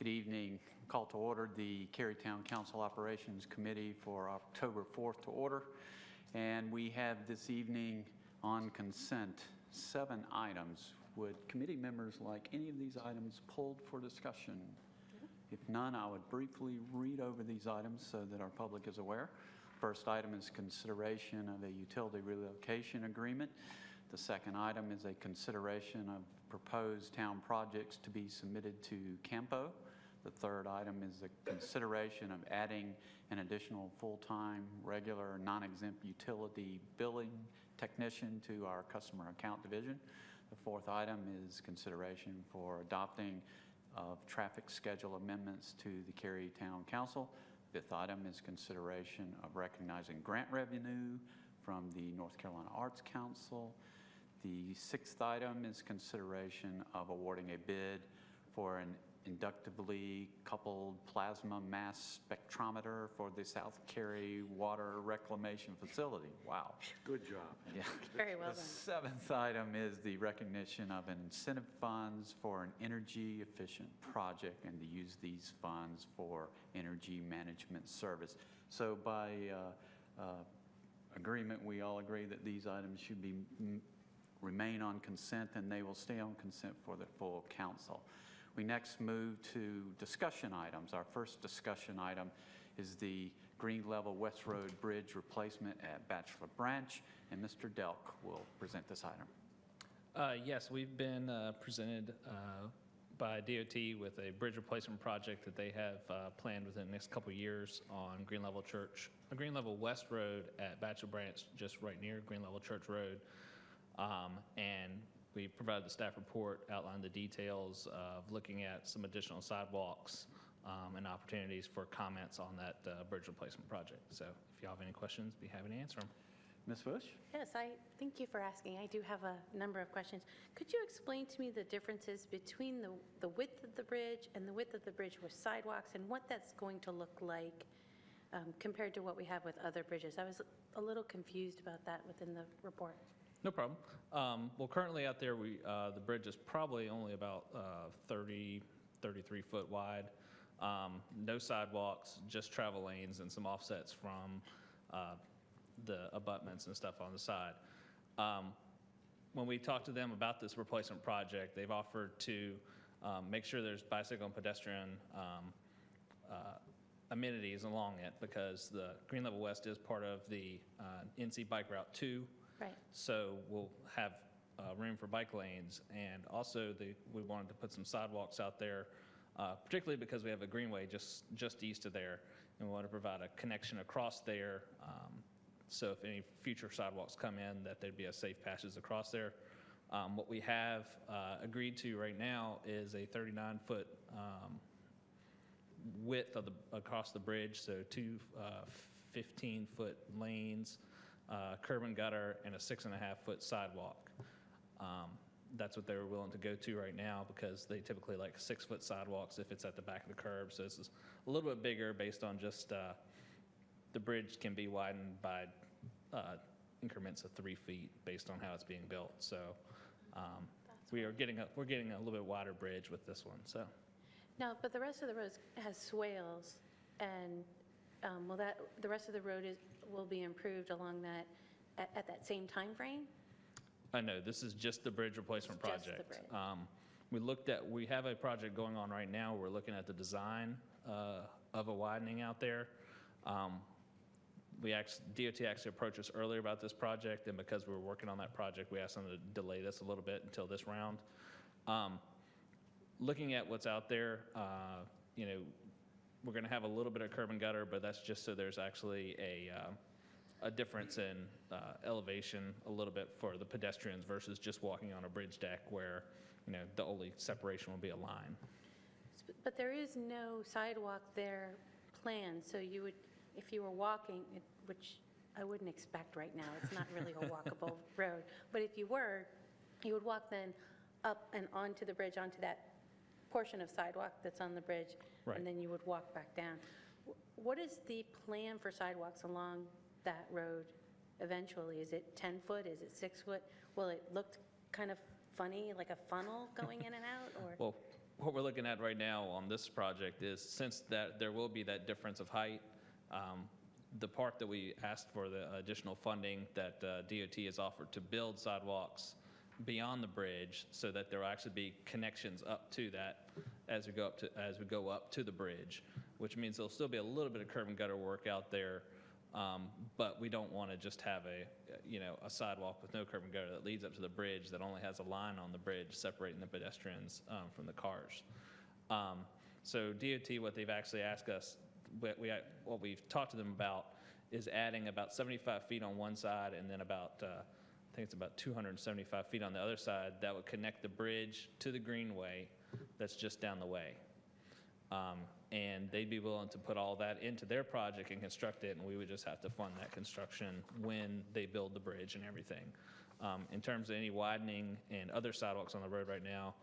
Good evening. Call to order the Cary Town Council Operations Committee for October 4th to order. And we have this evening on consent 7 items. Would committee members like any of these items pulled for discussion? If none, I would briefly read over these items so that our public is aware. First item is consideration of a utility relocation agreement. The second item is a consideration of proposed town projects to be submitted to CAMPO. The third item is the consideration of adding an additional full-time, regular, non-exempt utility billing technician to our customer account division. The fourth item is consideration for adopting of traffic schedule amendments to the Cary Town Council. Fifth item is consideration of recognizing grant revenue from the North Carolina Arts Council. The sixth item is consideration of awarding a bid for an inductively coupled plasma mass spectrometer for the South Cary Water Reclamation Facility. Wow. Good job. Yeah. Very well The done. seventh item is the recognition of incentive funds for an energy efficient project and to use these funds for energy management service. So by agreement, we all agree that these items should be remain on consent and they will stay on consent for the full council. We next move to discussion items. Our first discussion item is the Green Level West Road Bridge replacement at Bachelor Branch, and Mr. Delk will present this item. Yes, we've been presented by DOT with a bridge replacement project that they have planned within the next couple of years on Green Level West Road at Bachelor Branch, just right near Green Level Church Road. And we provided the staff report, outlined the details of looking at some additional sidewalks and opportunities for comments on that bridge replacement project. So if you have any questions, be happy to answer them. Ms. Bush? Yes, thank you for asking. I do have a number of questions. Could you explain to me the differences between the width of the bridge and the width of the bridge with sidewalks and what that's going to look like compared to what we have with other bridges? I was a little confused about that within the report. No problem. Well, currently out there, the bridge is probably only about 33 foot wide. No sidewalks, just travel lanes and some offsets from the abutments and stuff on the side. When we talked to them about this replacement project, they've offered to make sure there's bicycle and pedestrian amenities along it because the Green Level West is part of the NC Bike Route 2. Right. So we'll have room for bike lanes, and also we wanted to put some sidewalks out there, particularly because we have a greenway just east of there, and we want to provide a connection across there. So if any future sidewalks come in, that there'd be a safe passage across there. What we have agreed to right now is a 39-foot width across the bridge, so 2 15-foot lanes. Curb and gutter, and a 6.5-foot sidewalk. That's what they were willing to go to right now because they typically like 6-foot sidewalks if it's at the back of the curb. So this is a little bit bigger based on just the bridge can be widened by increments of 3 feet based on how it's being built. So we're getting a little bit wider bridge with this one. So Now, but the rest of the road has swales, and the rest of the road will be improved along that at that same time frame? I know this is just the bridge replacement project. Just the bridge. We have a project going on right now. We're looking at the design of a widening out there. DOT actually approached us earlier about this project, and because we were working on that project, we asked them to delay this a little bit until this round. Looking at what's out there, we're going to have a little bit of curb and gutter, but that's just so there's actually a difference in elevation a little bit for the pedestrians versus just walking on a bridge deck where, the only separation will be a line. But there is no sidewalk there planned, so you would, if you were walking, which I wouldn't expect right now, it's not really a walkable road, but if you were, you would walk then up and onto the bridge, onto that portion of sidewalk that's on the bridge, right. And then you would walk back down. What is the plan for sidewalks along that road eventually? Is it 10 foot? Is it 6 foot? Will it look kind of funny, like a funnel going in and out? Or? Well, what we're looking at right now on this project is, since that there will be that difference of height, the part that we asked for the additional funding that DOT has offered to build sidewalks beyond the bridge, so that there will actually be connections up to that as we go up to the bridge, which means there'll still be a little bit of curb and gutter work out there, but we don't want to just have a sidewalk with no curb and gutter that leads up to the bridge that only has a line on the bridge separating the pedestrians from the cars. So DOT, what they've actually asked us, what we've talked to them about, is adding about 75 feet on one side and then about, I think it's about 275 feet on the other side that would connect the bridge to the greenway that's just down the way. And they'd be willing to put all that into their project and construct it, and we would just have to fund that construction when they build the bridge and everything. In terms of any widening and other sidewalks on the road right now,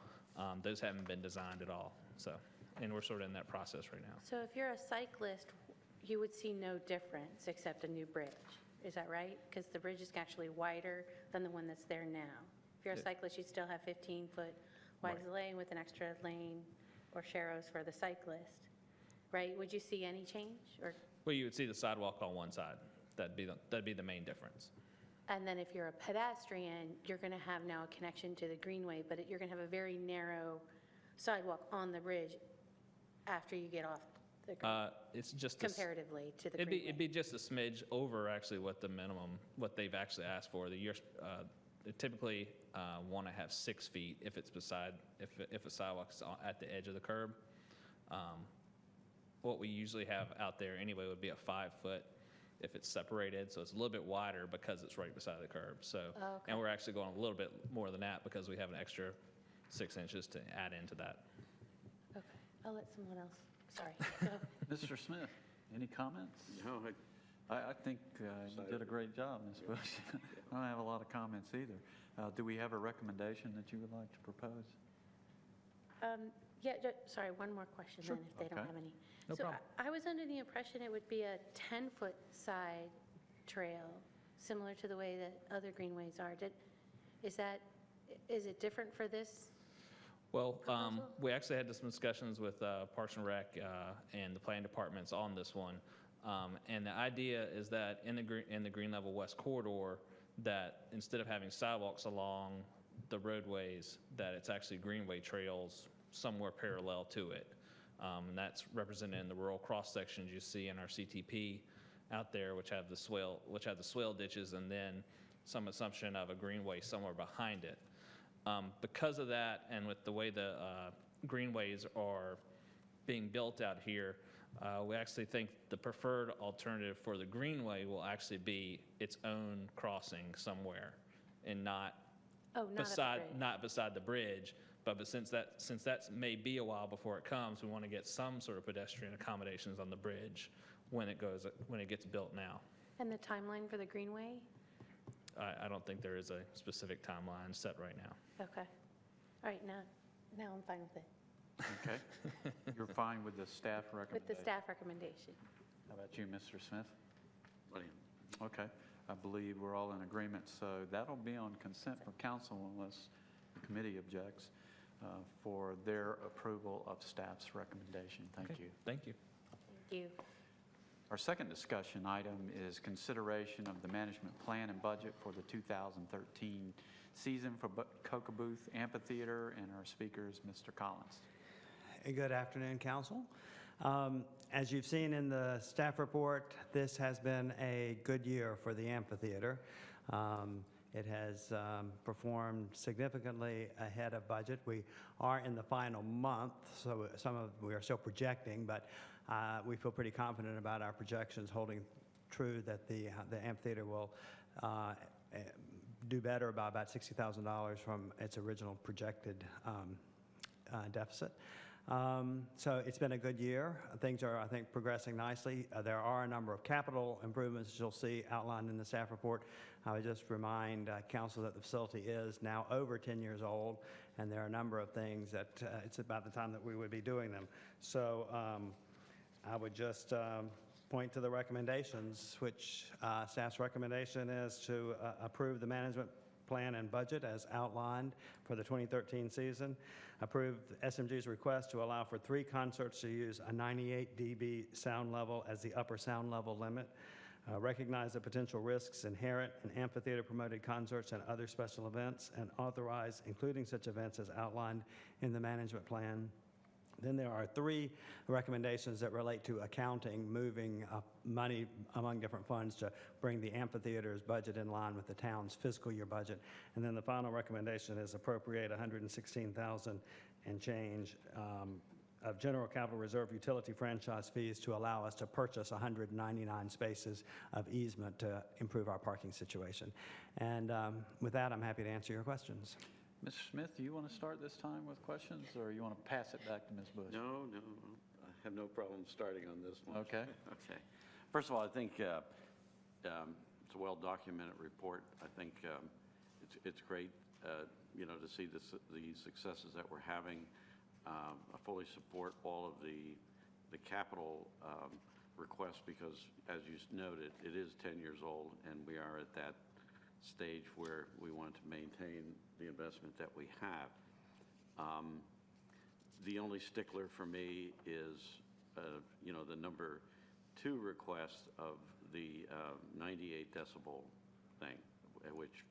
those haven't been designed at all. So, and we're sort of in that process right now. So if you're a cyclist, you would see no difference except a new bridge. Is that right? Because the bridge is actually wider than the one that's there now. If you're a cyclist, you'd still have 15-foot wide lane with an extra lane or sharrows for the cyclist, right? Would you see any change? Or? Well, you would see the sidewalk on one side. That'd be the main difference. And then if you're a pedestrian, you're going to have now a connection to the greenway, but you're going to have a very narrow sidewalk on the bridge after you get off the greenway. It's just comparatively to the greenway. It'd be just a smidge over actually what the minimum, what they've actually asked for. They typically want to have 6 feet if it's if a sidewalk is at the edge of the curb. What we usually have out there anyway would be a 5-foot if it's separated, so it's a little bit wider because it's right beside the curb. So, okay. And we're actually going a little bit more than that because we have an extra 6 inches to add into that. Okay, I'll let someone else. Sorry. Go. Mr. Smith, any comments? No, I think you did a great job, Ms. Bush. I don't have a lot of comments either. Do we have a recommendation that you would like to propose? Yeah, sorry, one more question then, if they don't have any. No problem. I was under the impression it would be a 10-foot side trail, similar to the way that other greenways are. Is it different for this? Well, proposal? we actually had some discussions with Parks and Rec and the planning departments on this one. And the idea is that in the Green Level West corridor, that instead of having sidewalks along the roadways, that it's actually greenway trails somewhere parallel to it. And that's represented in the rural cross sections you see in our CTP out there, which have the swale ditches, and then some assumption of a greenway somewhere behind it. Because of that, and with the way the greenways are being built out here, we actually think the preferred alternative for the greenway will actually be its own crossing somewhere, and not beside the bridge. But since that may be a while before it comes, we want to get some sort of pedestrian accommodations on the bridge when it gets built now. And the timeline for the greenway? I don't think there is a specific timeline set right now. Okay. All right, now I'm fine with it. Okay. You're fine with the staff recommendation? With the staff recommendation. How about you, Mr. Smith? I am. Okay. I believe we're all in agreement, so that'll be on consent for council unless the committee objects for their approval of staff's recommendation. Thank you. Thank you. Thank you. Our second discussion item is consideration of the management plan and budget for the 2013 season for Kokobuth Amphitheater, and our speaker is Mr. Collins. Good afternoon, Council. As you've seen in the staff report, this has been a good year for the amphitheater. It has performed significantly ahead of budget. We are in the final month, so we are still projecting, but we feel pretty confident about our projections holding true that the amphitheater will do better by about $60,000 from its original projected deficit. So it's been a good year. Things are, I think, progressing nicely. There are a number of capital improvements you'll see outlined in the staff report. I would just remind Council that the facility is now over 10 years old, and there are a number of things that it's about the time that we would be doing them. So I would just point to the recommendations, which staff's recommendation is to approve the management plan and budget as outlined for the 2013 season. Approve SMG's request to allow for 3 concerts to use a 98 dB sound level as the upper sound level limit. Recognize the potential risks inherent in amphitheater-promoted concerts and other special events, and authorize including such events as outlined in the management plan. Then there are 3 recommendations that relate to accounting, moving money among different funds to bring the amphitheater's budget in line with the town's fiscal year budget. And then the final recommendation is appropriate $116,000 and change of general capital reserve utility franchise fees to allow us to purchase 199 spaces of easement to improve our parking situation. And with that, I'm happy to answer your questions. Mr. Smith, do you want to start this time with questions, or you want to pass it back to Ms. Bush? No, I have no problem starting on this one. Okay. Okay. First of all, I think it's a well-documented report. I think it's great, to see the successes that we're having. I fully support all of the capital requests because, as you noted, it is 10 years old, and we are at that stage where we want to maintain the investment that we have. The only stickler for me is, the number 2 request of the 98 decibel thing, which,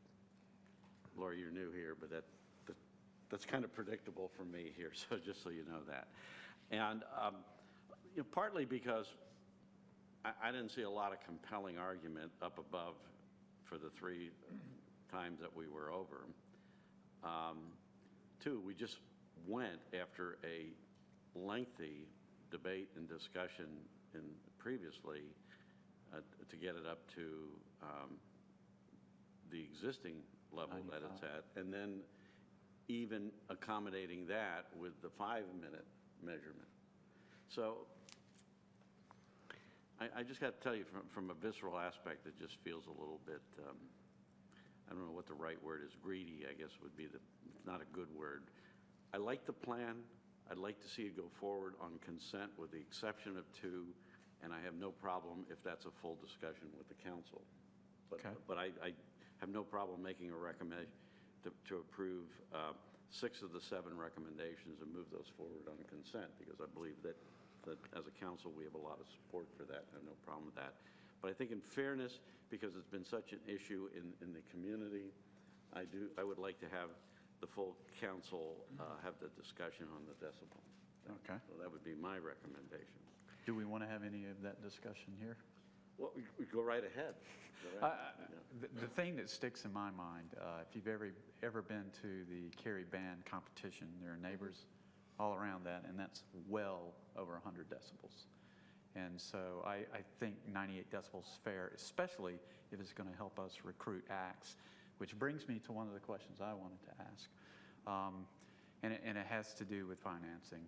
Laura, you're new here, but that's kind of predictable for me here, so just so you know that. And partly because I didn't see a lot of compelling argument up above for the 3 times that we were over. 2, we just went after a lengthy debate and discussion previously to get it up to the existing level 95. that it's at, and then even accommodating that with the 5-minute measurement. So I just got to tell you, from a visceral aspect, it just feels a little bit, I don't know what the right word is, greedy, I guess would be not a good word. I like the plan. I'd like to see it go forward on consent with the exception of 2, and I have no problem if that's a full discussion with the council. Okay. But I have no problem making a recommendation to approve 6 of the 7 recommendations and move those forward on consent, because I believe that as a council we have a lot of support for that. I have no problem with that. But I think in fairness, because it's been such an issue in the community, I would like to have the full council have the discussion on the decibel. Okay. So that would be my recommendation. Do we want to have any of that discussion here? Well, we go right ahead. The thing that sticks in my mind, if you've ever been to the Cary band competition, there are neighbors all around that, and that's well over 100 decibels. And so I think 98 decibels is fair, especially if it's going to help us recruit acts, which brings me to one of the questions I wanted to ask. And it has to do with financing.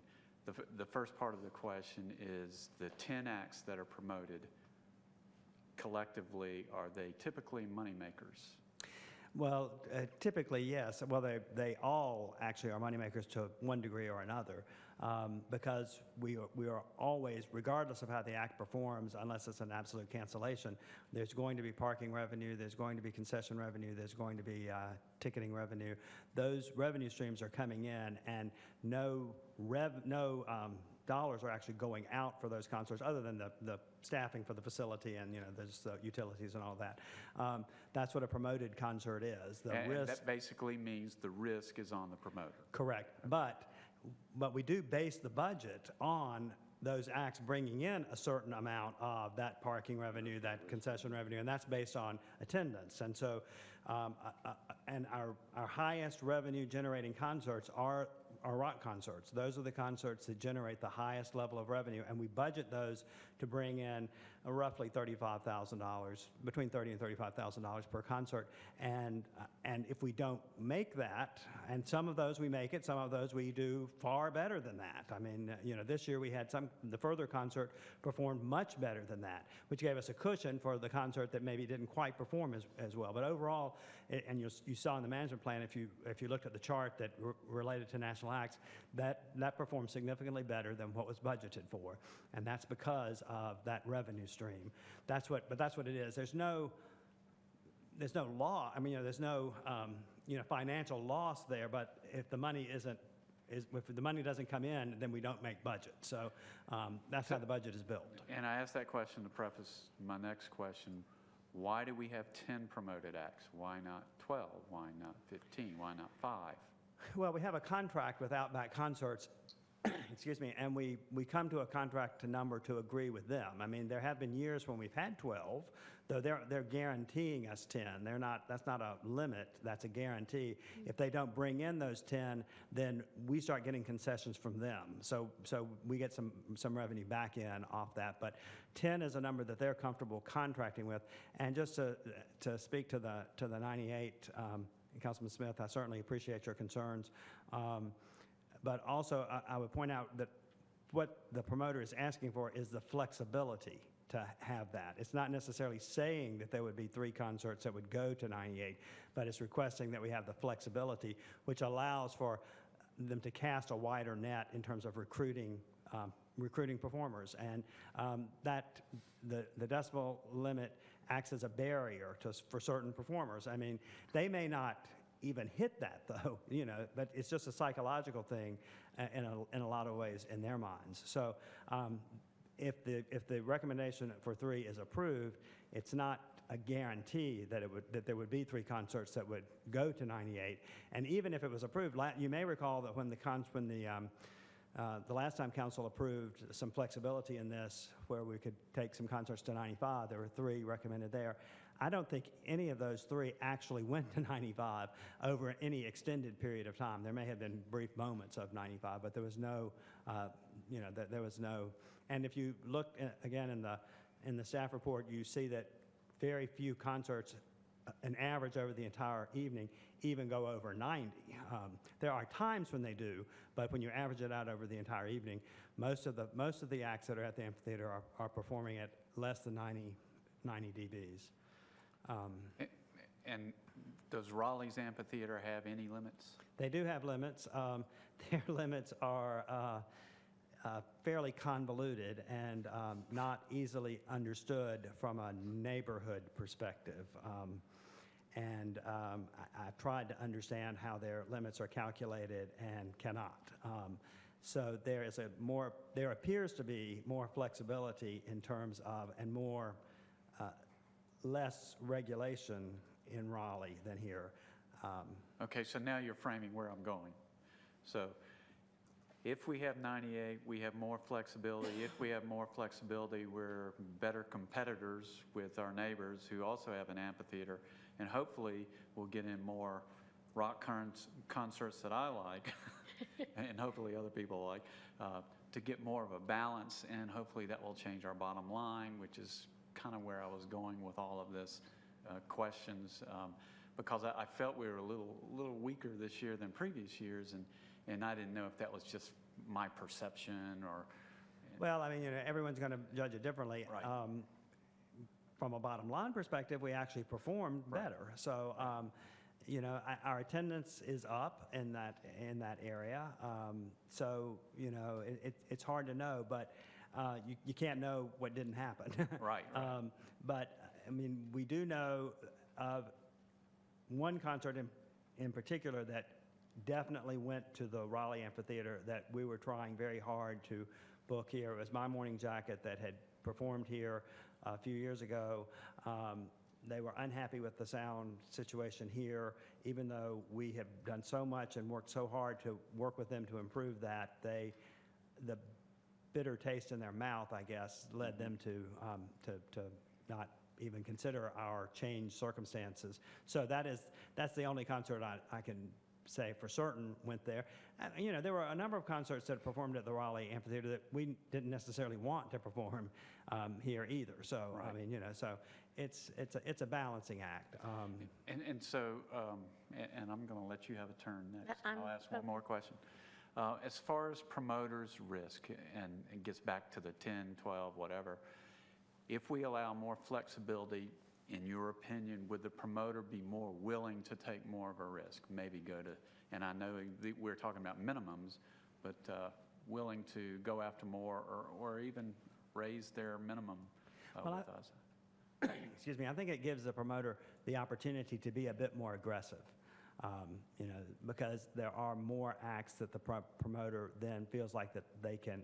The first part of the question is the 10 acts that are promoted collectively, are they typically moneymakers? Well, typically, yes. Well, they all actually are moneymakers to one degree or another, because we are always, regardless of how the act performs, unless it's an absolute cancellation, there's going to be parking revenue, there's going to be concession revenue, there's going to be ticketing revenue. Those revenue streams are coming in, and no dollars are actually going out for those concerts, other than the staffing for the facility and there's utilities and all that. That's what a promoted concert is. And that basically means the risk is on the promoter. Correct, but we do base the budget on those acts bringing in a certain amount of that parking revenue, that concession revenue, and that's based on attendance. And so, and our highest revenue generating concerts are rock concerts. Those are the concerts that generate the highest level of revenue, and we budget those to bring in roughly $35,000, between $30,000 and $35,000 per concert. And if we don't make that, and some of those we make it, some of those we do far better than that. I mean, this year we had the Further concert performed much better than that, which gave us a cushion for the concert that maybe didn't quite perform as well. But overall, and you saw in the management plan, if you looked at the chart that related to national acts, that performed significantly better than what was budgeted for, and that's because of that revenue stream. But that's what it is. There's no there's no law, I mean, there's no, financial loss there, but if the money if the money doesn't come in, then we don't make budget. So that's how the budget is built. And I asked that question to preface my next question. Why do we have 10 promoted acts? Why not 12? Why not 15? Why not 5? Well, we have a contract with Outback Concerts, excuse me, and we come to a contract number to agree with them. I mean, there have been years when we've had 12, though they're guaranteeing us 10. That's not a limit, that's a guarantee. If they don't bring in those 10, then we start getting concessions from them. So we get some revenue back in off that. But 10 is a number that they're comfortable contracting with. And just to speak to the 98, Councilman Smith, I certainly appreciate your concerns. But also, I would point out that what the promoter is asking for is the flexibility to have that. It's not necessarily saying that there would be 3 concerts that would go to 98, but it's requesting that we have the flexibility, which allows for them to cast a wider net in terms of recruiting performers. And that the decibel limit acts as a barrier for certain performers. I mean, they may not even hit that, though, but it's just a psychological thing in a lot of ways in their minds. So if the recommendation for 3 is approved, it's not a guarantee that there would be 3 concerts that would go to 98. And even if it was approved, you may recall that when the last time council approved some flexibility in this, where we could take some concerts to 95, there were 3 recommended there. I don't think any of those 3 actually went to 95 over any extended period of time. There may have been brief moments of 95, but there was no, there was no. And if you look again in the staff report, you see that very few concerts, an average over the entire evening, even go over 90. There are times when they do, but when you average it out over the entire evening, most of the acts that are at the amphitheater are performing at less than 90 dBs. And does Raleigh's amphitheater have any limits? They do have limits. Their limits are fairly convoluted and not easily understood from a neighborhood perspective. I've tried to understand how their limits are calculated and cannot. So there appears to be more flexibility in terms of, and less regulation in Raleigh than here. Okay, so now you're framing where I'm going. So if we have 98, we have more flexibility. If we have more flexibility, we're better competitors with our neighbors who also have an amphitheater, and hopefully we'll get in more rock concerts that I like, and hopefully other people like, to get more of a balance, and hopefully that will change our bottom line, which is kind of where I was going with all of this questions, because I felt we were a little weaker this year than previous years, and I didn't know if that was just my perception or. Well, I mean, everyone's going to judge it differently. Right. From a bottom line perspective, we actually performed better. So, our attendance is up in that area. So, it's hard to know, but you can't know what didn't happen. Right. But I mean, we do know of one concert in particular that definitely went to the Raleigh Amphitheater that we were trying very hard to book here. It was My Morning Jacket that had performed here a few years ago. They were unhappy with the sound situation here, even though we have done so much and worked so hard to work with them to improve that. The bitter taste in their mouth, I guess, led them to not even consider our changed circumstances. So that's the only concert I can say for certain went there. And, there were a number of concerts that performed at the Raleigh Amphitheater that we didn't necessarily want to perform here either. So Right. I mean, so it's a balancing act. So I'm going to let you have a turn next. I'm- I'll ask one more question. As far as promoters' risk, and it gets back to the 10, 12, whatever, if we allow more flexibility, in your opinion, would the promoter be more willing to take more of a risk? Maybe go to, and I know we're talking about minimums, but willing to go after more or even raise their minimum Well, with us? excuse me, I think it gives the promoter the opportunity to be a bit more aggressive. Because there are more acts that the promoter then feels like that they can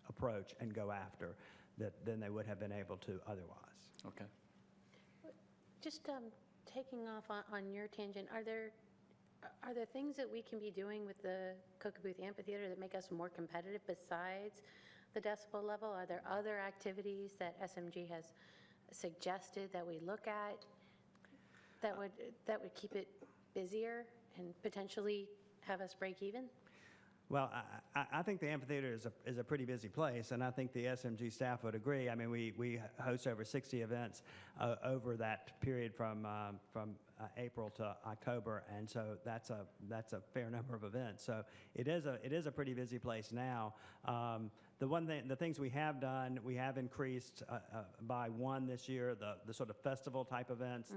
approach and go after than they would have been able to otherwise. Okay. Just taking off on your tangent, are there things that we can be doing with the Cook-a-Booth Amphitheater that make us more competitive besides the decibel level? Are there other activities that SMG has suggested that we look at that would keep it busier and potentially have us break even? Well, I think the amphitheater is a pretty busy place, and I think the SMG staff would agree. I mean, we host over 60 events over that period from April to October, and so that's a fair number of events. So it is a pretty busy place now. The things we have done, we have increased by one this year, the sort of festival type events,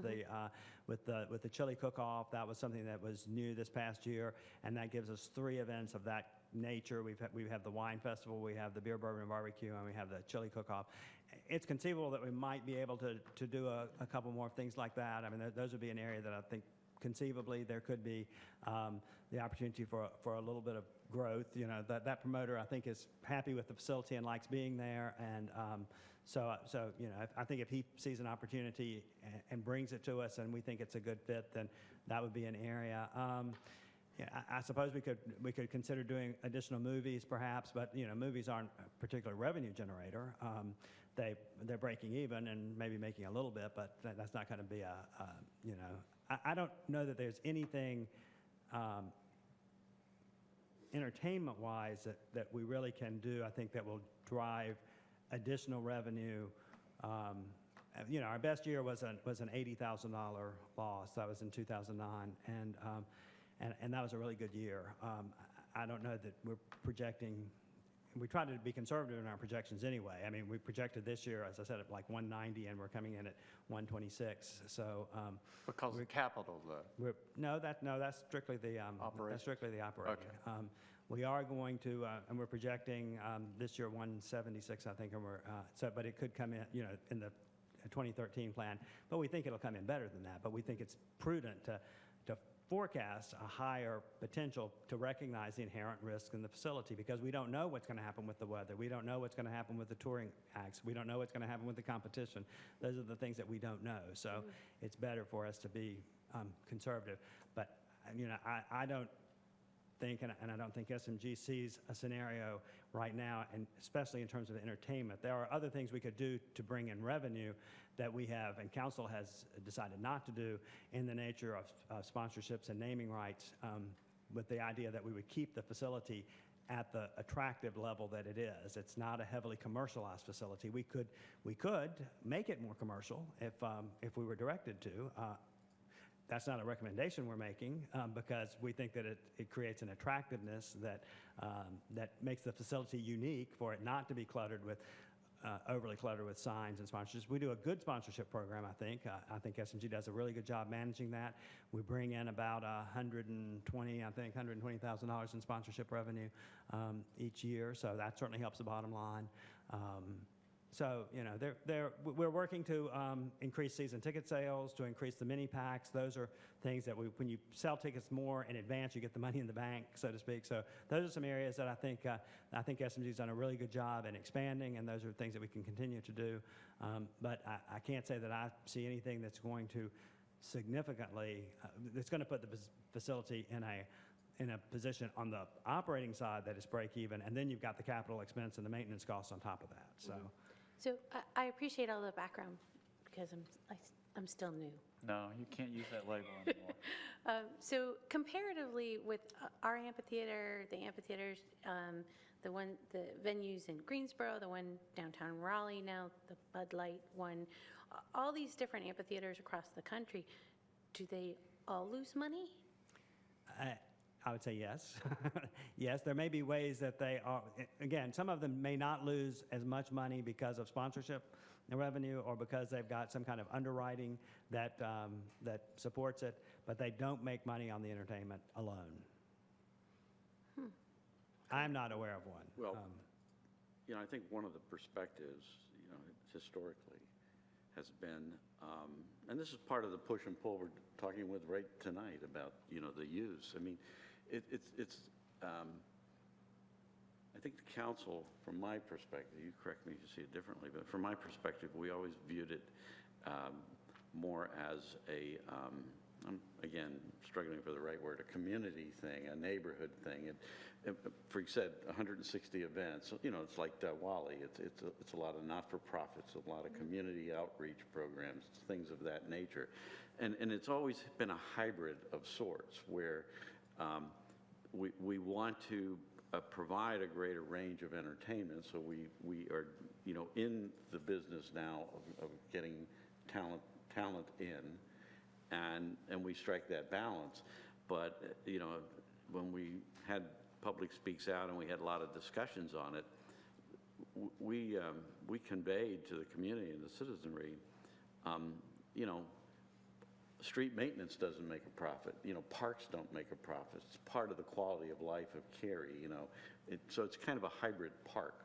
with the chili cook-off. That was something that was new this past year, and that gives us 3 events of that nature. We have the wine festival, we have the beer, bourbon, and barbecue, and we have the chili cook-off. It's conceivable that we might be able to do a couple more things like that. I mean, those would be an area that I think conceivably there could be the opportunity for a little bit of growth. That promoter, I think, is happy with the facility and likes being there, and so I think if he sees an opportunity and brings it to us and we think it's a good fit, then that would be an area. I suppose we could consider doing additional movies perhaps, but movies aren't a particular revenue generator. They're breaking even and maybe making a little bit, but that's not going to be I don't know that there's anything entertainment-wise that we really can do, I think, that will drive additional revenue. Our best year was an $80,000 loss. That was in 2009, and that was a really good year. I don't know that we're projecting. We tried to be conservative in our projections anyway. I mean, we projected this year, as I said, at like 190, and we're coming in at 126. So Because of capital, though. That's strictly the Operation. That's strictly the operating. Okay. We are going to, and we're projecting this year 176, I think, and but it could come in the 2013 plan. But we think it'll come in better than that. But we think it's prudent to forecast a higher potential to recognize the inherent risk in the facility, because we don't know what's going to happen with the weather. We don't know what's going to happen with the touring acts. We don't know what's going to happen with the competition. Those are the things that we don't know. So it's better for us to be conservative. But I don't think, and I don't think SMG sees a scenario right now, and especially in terms of entertainment. There are other things we could do to bring in revenue that we have, and council has decided not to do, in the nature of sponsorships and naming rights, with the idea that we would keep the facility at the attractive level that it is. It's not a heavily commercialized facility. We could make it more commercial if we were directed to. That's not a recommendation we're making, because we think that it creates an attractiveness that makes the facility unique for it not to be overly cluttered with signs and sponsorships. We do a good sponsorship program, I think. I think SMG does a really good job managing that. We bring in about $120,000 in sponsorship revenue each year, so that certainly helps the bottom line. So, we're working to increase season ticket sales, to increase the mini packs. Those are things that when you sell tickets more in advance, you get the money in the bank, so to speak. So those are some areas that I think SMG's done a really good job in expanding, and those are things that we can continue to do. But I can't say that I see anything that's going to significantly, that's going to put the facility in a position on the operating side that is break even, and then you've got the capital expense and the maintenance costs on top of that. So. So I appreciate all the background, because I'm still new. No, you can't use that label anymore. So comparatively with our amphitheater, the amphitheaters, the venues in Greensboro, the one downtown Raleigh now, the Bud Light one, all these different amphitheaters across the country, do they all lose money? I would say yes. Yes, there may be ways that they are, again, some of them may not lose as much money because of sponsorship revenue or because they've got some kind of underwriting that supports it, but they don't make money on the entertainment alone. I'm not aware of one. Well, I think one of the perspectives, historically, has been, and this is part of the push and pull we're talking with right tonight about, the use. I mean, it's I think the council, from my perspective, you correct me if you see it differently, but from my perspective, we always viewed it more as a, I'm again struggling for the right word, a community thing, a neighborhood thing. For you said 160 events, it's like Wally. It's a lot of not-for-profits, a lot of community outreach programs, things of that nature, and it's always been a hybrid of sorts where we want to provide a greater range of entertainment. So we are, in the business now of getting talent in, and we strike that balance. But when we had Public Speaks Out and we had a lot of discussions on it, we conveyed to the community and the citizenry, street maintenance doesn't make a profit. Parks don't make a profit. It's part of the quality of life of Cary. So it's kind of a hybrid park,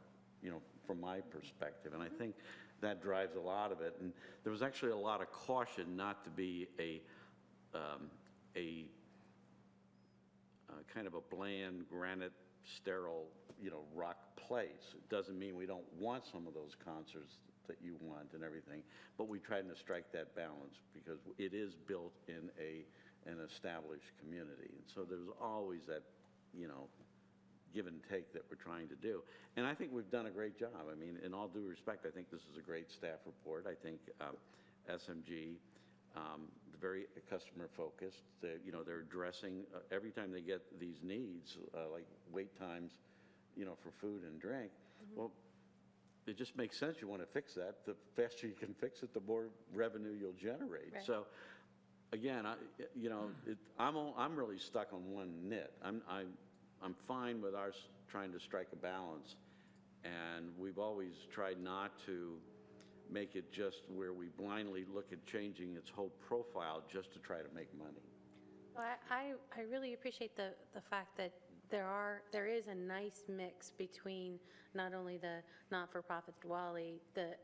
from my perspective, and I think that drives a lot of it. And there was actually a lot of caution not to be a kind of a bland, granite, sterile, rock place. It doesn't mean we don't want some of those concerts that you want and everything, but we tried to strike that balance because it is built in an established community. And so there's always that, give and take that we're trying to do. And I think we've done a great job. I mean, in all due respect, I think this is a great staff report. I think SMG, very customer focused. They're addressing, every time they get these needs, like wait times, for food and drink. Well, it just makes sense. You want to fix that. The faster you can fix it, the more revenue you'll generate. Right. So, again, I'm really stuck on one nit. I'm fine with ours trying to strike a balance, and we've always tried not to make it just where we blindly look at changing its whole profile just to try to make money. Well, I really appreciate the fact that there is a nice mix between not only the not-for-profit Wally, the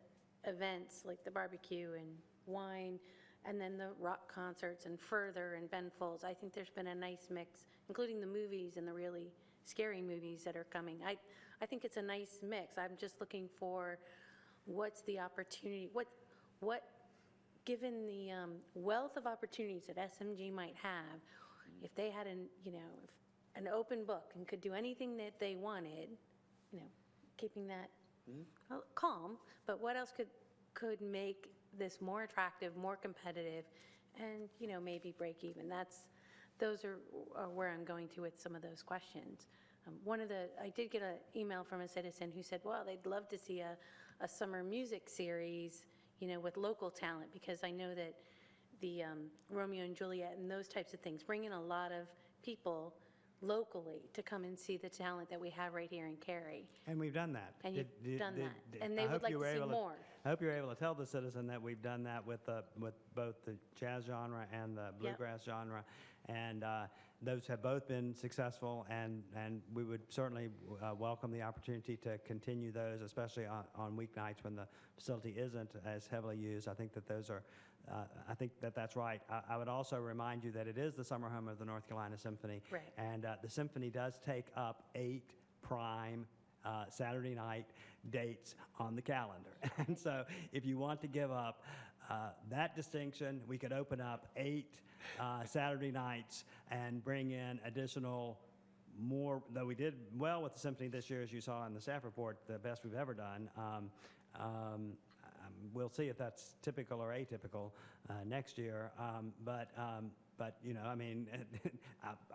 events like the barbecue and wine, and then the rock concerts and Further and Ben Folds. I think there's been a nice mix, including the movies and the really scary movies that are coming. I think it's a nice mix. I'm just looking for what's the opportunity, what given the wealth of opportunities that SMG might have, if they had an open book and could do anything that they wanted, keeping that calm, but what else could make this more attractive, more competitive, and maybe break even? Those are where I'm going to with some of those questions. I did get an email from a citizen who said, well, they'd love to see a summer music series, with local talent, because I know that the Romeo and Juliet and those types of things bring in a lot of people locally to come and see the talent that we have right here in Cary. And we've done that. And you've done that. And I they would hope like you to were see able more. I hope you're able to tell the citizen that we've done that with both the jazz genre and the bluegrass genre, and those have both been successful, and we would certainly welcome the opportunity to continue those, especially on weeknights when the facility isn't as heavily used. I think that those are I think that's right. I would also remind you that it is the summer home of the North Carolina Symphony. Right. And the Symphony does take up 8 prime Saturday night dates on the calendar. And so if you want to give up that distinction, we could open up 8 Saturday nights and bring in additional more, though we did well with the Symphony this year, as you saw in the staff report, the best we've ever done. We'll see if that's typical or atypical next year. But I mean,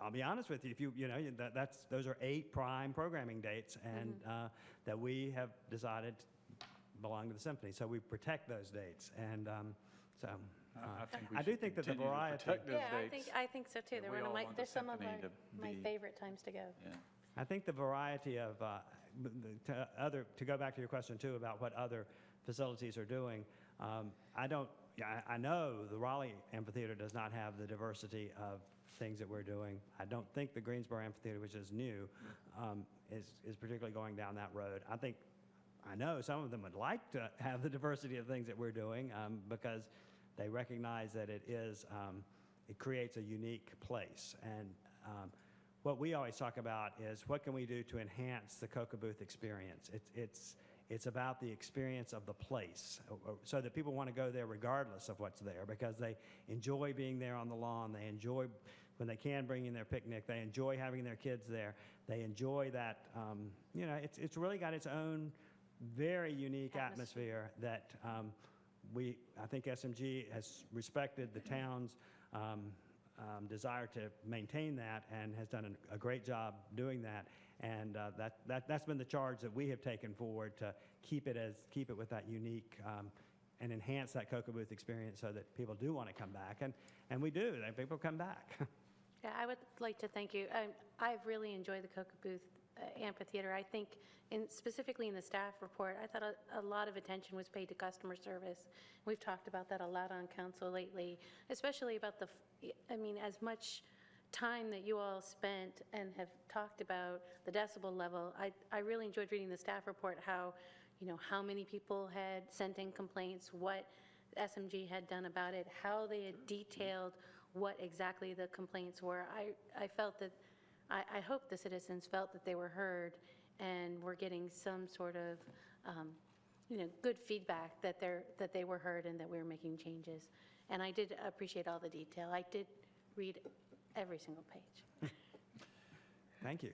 I'll be honest with you. Those are 8 prime programming dates, and that we have decided belong to the Symphony. So we protect those dates, and so. I do think that the variety. I think so too. Yeah, They're some of Symphony my favorite times to go. Yeah. I think the variety of to go back to your question too about what other facilities are doing. I know the Raleigh Amphitheater does not have the diversity of things that we're doing. I don't think the Greensboro Amphitheater, which is new, is particularly going down that road. I think I know some of them would like to have the diversity of things that we're doing because they recognize that it creates a unique place. And what we always talk about is what can we do to enhance the Cocoa Booth experience. It's about the experience of the place, so that people want to go there regardless of what's there, because they enjoy being there on the lawn. They enjoy when they can bring in their picnic. They enjoy having their kids there. They enjoy that. It's really got its own very unique atmosphere that I think SMG has respected the town's desire to maintain that and has done a great job doing that. And that's been the charge that we have taken forward, to keep it with that unique and enhance that Cocoa Booth experience so that people do want to come back. And we do. People come back. Yeah, I would like to thank you. I've really enjoyed the Cocoa Booth amphitheater. I think, specifically in the staff report, I thought a lot of attention was paid to customer service. We've talked about that a lot on council lately, especially about as much time that you all spent and have talked about the decibel level. I really enjoyed reading the staff report, how many people had sent in complaints, what SMG had done about it, how they had detailed what exactly the complaints were. I felt that, I hope the citizens felt that they were heard and were getting some sort of, good feedback that they were heard and that we were making changes. And I did appreciate all the detail. I did read every single page. Thank you.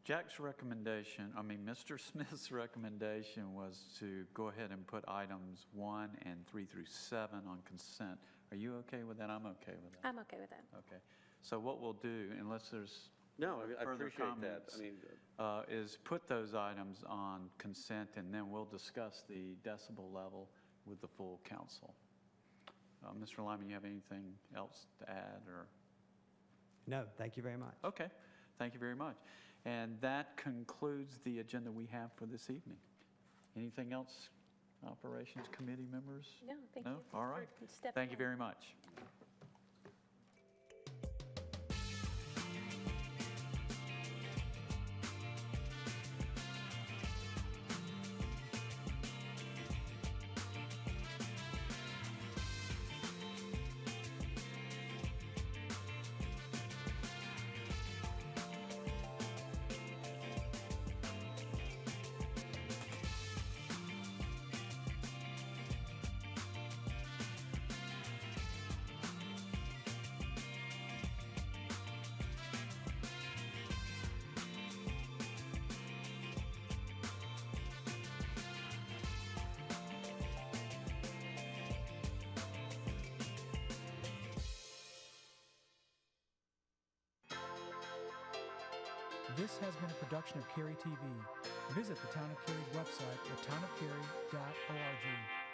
Jack's recommendation, Mr. Smith's recommendation was to go ahead and put items 1 and 3 through 7 on consent. Are you okay with that? I'm okay with that. I'm okay with that. Okay. So what we'll do, unless there's No, I further appreciate that. comments, is put those items on consent, and then we'll discuss the decibel level with the full council. Mr. Lyman, you have anything else to add, or? No, thank you very much. Okay, thank you very much. And that concludes the agenda we have for this evening. Anything else, Operations Committee members? No, thank you. All right. for stepping Thank you in. very much. This has been a production of Cary TV. Visit the Town of Cary's website at townofcary.org.